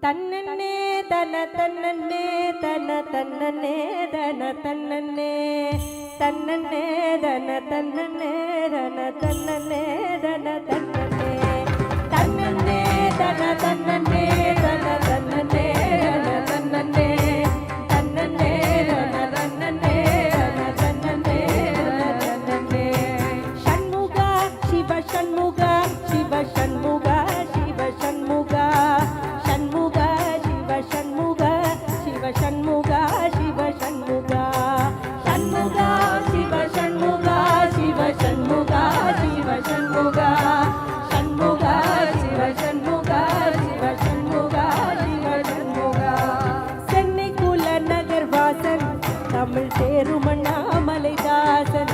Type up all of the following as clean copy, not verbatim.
தன்னன்னே தன தன்னன்னே தன தன்னன்னே தன தன்னன்னே தன்னன்னே தன தன்னன்னே தன தன்னன்னே தன தன்னன்னே தன்னன்னே தன தன்னன்னே தன தன்னன்னே தன தன்னன்னே தன்னன்னே தன தன்னன்னே தன தன்னன்னே தன தன்னன்னே ஷண்முகா சிவ ஷண்முகா சிவ ஷண்முகா சிவ ஷண்முகா ஷண்முகா சிவ ஷண்முகா சிவ ஷண்முகா சிவ ஷண்முகா ஷண்முகா சிவ ஷண்முகா சிவ ஷண்முகா சிவ ஷண்முகா ஷண்முகா சிவ ஷண்முகா சிவ ஷண்முகா சிவ ஷண்முகா சென்னை குல நகர் வாசன் தமிழ் தேரும் அண்ணாமலைதாசன்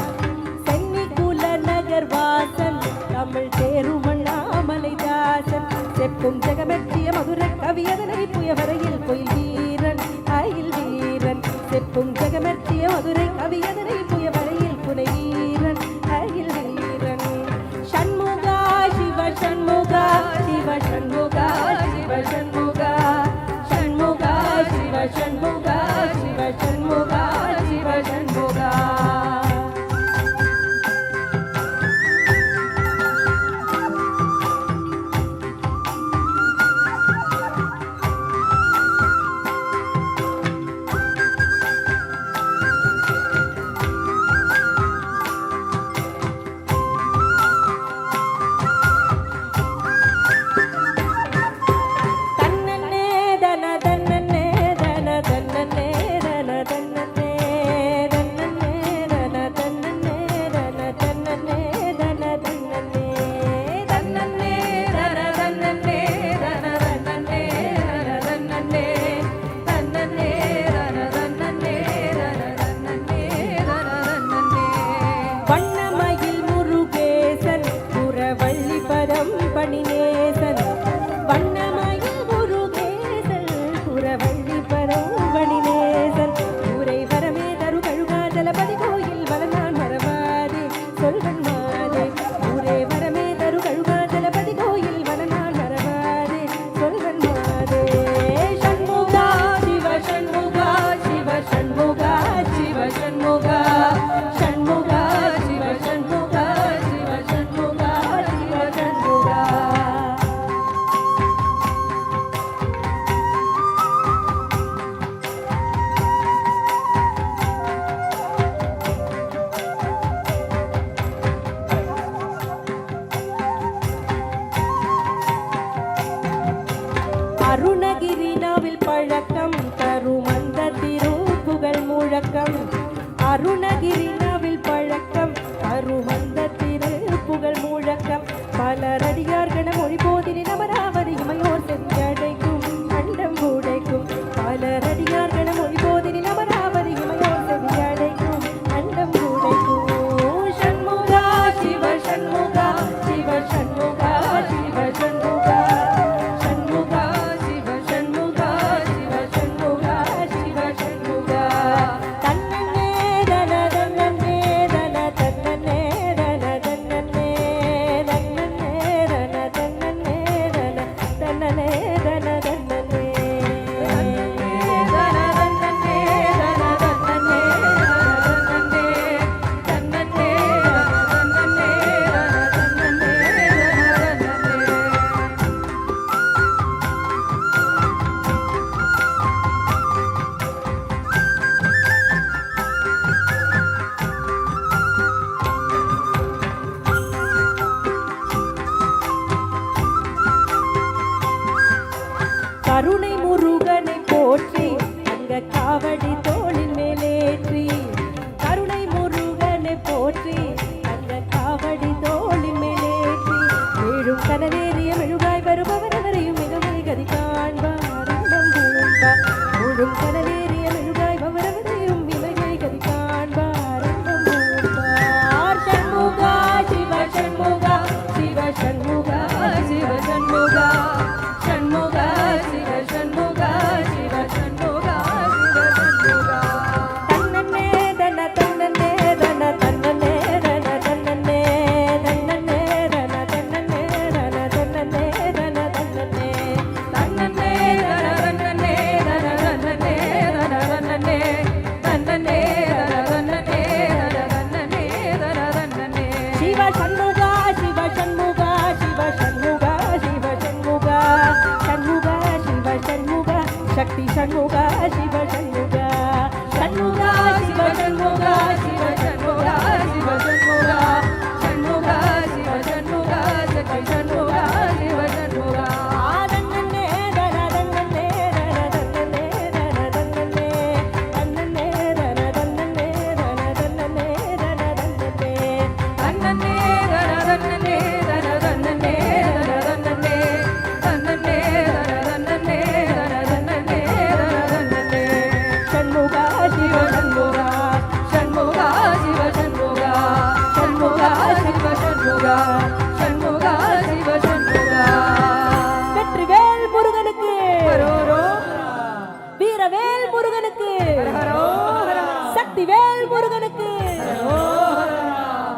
சென்னை குல நகர் வாசன் தமிழ் தேரும் அண்ணாமலைதாசன் செப்பும் ஜெகமெற்றிய மதுர கவியதனை புயவரையில் பொயில் வீரன் அயில் வீரன் செப்பும் ஜெகமெற்றிய மதுரை கவியதனை புயவரையில் புனை வீரன் அயில் வீரன் ஷண்முகா சிவ ஷண்முகா சிவ ஷண்முகா சிவ ஷண்முகா ஷண்முகா சிவ ஷண்முகா சிவ ஷண்முகா சிவ ஷண்முகா வண்ணமயில் முருகேசன் புறவள்ளி பரம் பணிநேசன் வண்ணமயில் முருகேசன் புறவள்ளி பரம் பணிநேசன் ஊரை வரமே தரு கழுகா தளபதி கோயில் வளனான் மரபாதே சொல்வன் மாதே ஊரே வரமே தரு கழுகா தளபதி கோயில் வளனான் மரபாதே சொல்வன் மாதே ஷண்முகா சிவ ஷண்முகா சிவ ஷண்முகா சிவ ஷண்முகா ஷண்முகா சிவ ஷண்முகா சிவ ஷண்முகா சிவ ஷண்முகா அருணகிரினாவில் பழக்கம் தரும் அந்த திருப்புகழ் முழக்கம் அருணகிரினாவில் பழக்கம் தரும் அந்த திருப்புகழ் முழக்கம் பலரடியார்கண மொழி போதினின் அமராவதி இமையோர் செஞ்சடைக்கும் அண்டம் உடைக்கும் பலரடியார்கண மொழி போதினின் அமராவதி இமையோர் செஞ்சடைக்கும் அண்டம் உடைக்கும் ஷண்முகா சிவ ஷண்முகா சிவ ஷண்முகா சிவ ஷண்முகா ஷண்முகா சிவ ஷண்முகா சிவ ஷண்முகா சிவ ஷண்முகா தன்னன்னே தன தன்னன்னே தன தன்னன்னே தன தன்னன்னே தன்னன்னே தன தன்னன்னே தன தன்னன்னே தன தன்னன்னே தன தன்னன்னே தன தன்னன்னே தன்னன்னே தன்னன்னே தன்னன்னே கருணை முருகனை போற்றி அங்க காவடி தோளின் மேலேற்றி கருணை முருகனை போற்றி அங்க காவடி தோளின் மேலேற்றி மேலும் கனவேறிய மெழுகாய் வருபவர் அவரையும் மிகவை கதி காண்பார் இன்பம் பூண்பார் முழும் கனவேறிய மெழுகாய் பவரவரையும் மிகவை கதி காண்பார் இன்பம் பூண்பார் ஷண்முகா சிவ ஷண்முகா சிவ ஷண்முகா சிவ ஷண்முகா ஷண்முகா சிவ ஷண்முகா சிவ ஷண்முகா சிவ ஷண்முகா தன்னன்னே சிவ சண்முகா சண்முகா சிவ சண்முகா சிவ சண்முகா சிவ சண்முகா சண்முகா சிவ சண்முகா சக்தி சண்முகா சிவ சண்முகா தன்னே தன்னே தன்னே தன்னே தன்னே தன்னே தன்னே சண்முகா சிவ சண்முகா சண்முகா சிவ சண்முகா சண்முகா சிவ சண்முகா சண்முகா சிவ சண்முகா வெற்றிவேல் முருகனுக்கு வீரவேல் முருகனுக்கு சக்திவேல் முருகனுக்கு